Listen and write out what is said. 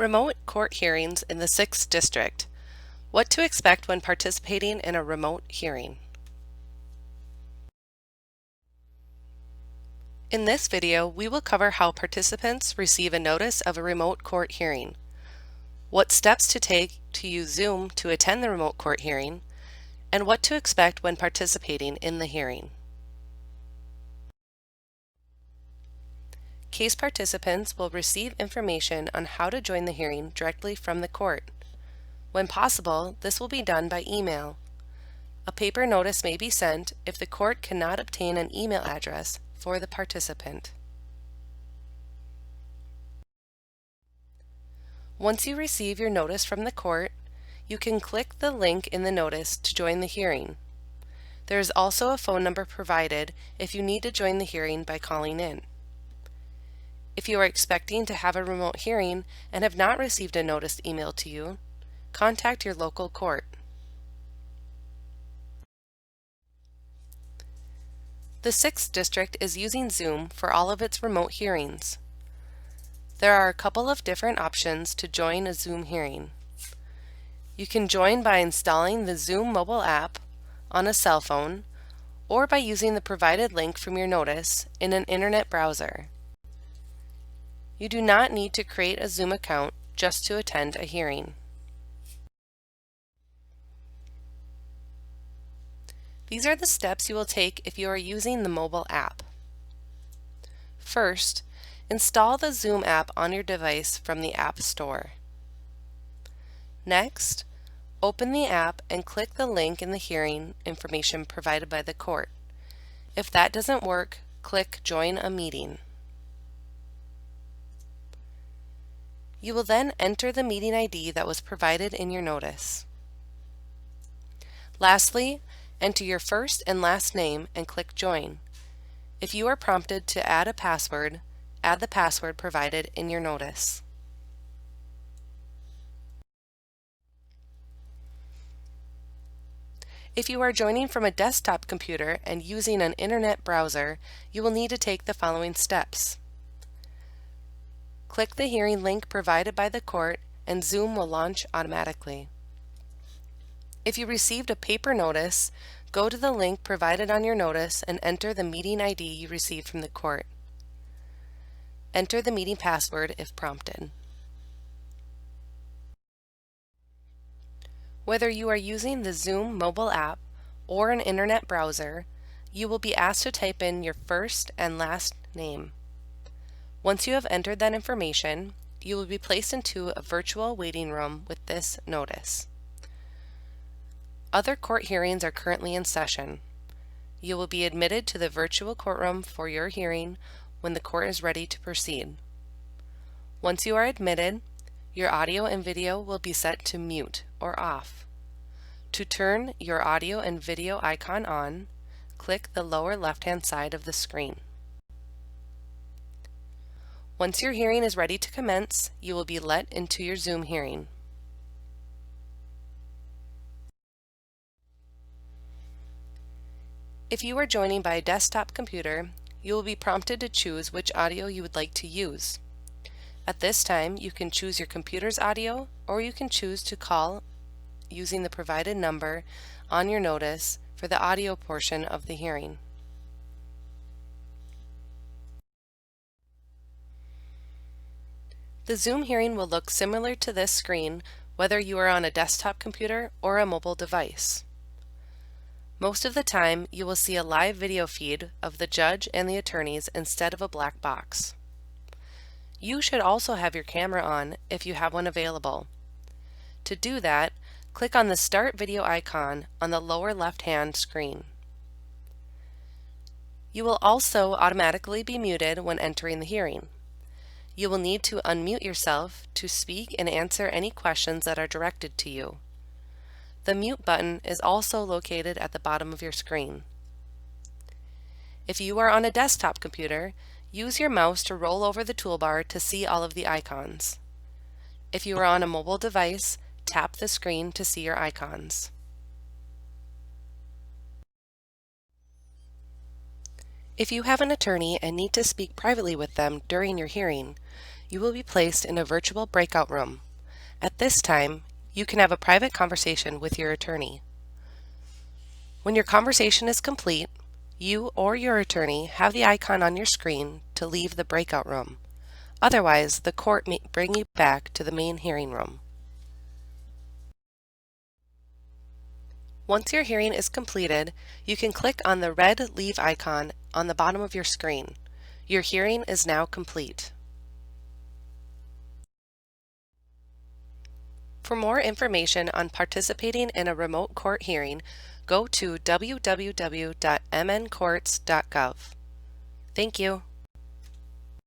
Remote court hearings in the 6th District. What to expect when participating in a remote hearing. In this video, we will cover how participants receive a notice of a remote court hearing, what steps to take to use Zoom to attend the remote court hearing, and what to expect when participating in the hearing. Case participants will receive information on how to join the hearing directly from the court. When possible, this will be done by email. A paper notice may be sent if the court cannot obtain an email address for the participant. Once you receive your notice from the court, you can click the link in the notice to join the hearing. There is also a phone number provided if you need to join the hearing by calling in. If you are expecting to have a remote hearing and have not received a notice emailed to you, contact your local court. The 6th District is using Zoom for all of its remote hearings. There are a couple of different options to join a Zoom hearing. You can join by installing the Zoom mobile app on a cell phone or by using the provided link from your notice in an internet browser. You do not need to create a Zoom account just to attend a hearing. These are the steps you will take if you are using the mobile app. First, install the Zoom app on your device from the App Store. Next, open the app and click the link in the hearing information provided by the court. If that doesn't work, click Join a Meeting. You will then enter the meeting ID that was provided in your notice. Lastly, enter your first and last name and click Join. If you are prompted to add a password, add the password provided in your notice. If you are joining from a desktop computer and using an internet browser, you will need to take the following steps. Click the hearing link provided by the court and Zoom will launch automatically. If you received a paper notice, go to the link provided on your notice and enter the meeting ID you received from the court. Enter the meeting password if prompted. Whether you are using the Zoom mobile app or an internet browser, you will be asked to type in your first and last name. Once you have entered that information, you will be placed into a virtual waiting room with this notice. Other court hearings are currently in session. You will be admitted to the virtual courtroom for your hearing when the court is ready to proceed. Once you are admitted, your audio and video will be set to mute or off. To turn your audio and video icon on, click the lower left-hand side of the screen. Once your hearing is ready to commence, you will be let into your Zoom hearing. If you are joining by a desktop computer, you will be prompted to choose which audio you would like to use. At this time, you can choose your computer's audio, or you can choose to call using the provided number on your notice for the audio portion of the hearing. The Zoom hearing will look similar to this screen whether you are on a desktop computer or a mobile device. Most of the time, you will see a live video feed of the judge and the attorneys instead of a black box. You should also have your camera on if you have one available. To do that, click on the Start Video icon on the lower left-hand screen. You will also automatically be muted when entering the hearing. You will need to unmute yourself to speak and answer any questions that are directed to you. The mute button is also located at the bottom of your screen. If you are on a desktop computer, use your mouse to roll over the toolbar to see all of the icons. If you are on a mobile device, tap the screen to see your icons. If you have an attorney and need to speak privately with them during your hearing, You will be placed in a virtual breakout room. At this time, you can have a private conversation with your attorney. When your conversation is complete, you or your attorney have the icon on your screen to leave the breakout room. Otherwise, the court may bring you back to the main hearing room. Once your hearing is completed, you can click on the red Leave icon on the bottom of your screen. Your hearing is now complete. For more information on participating in a remote court hearing, go to www.mncourts.gov. Thank you.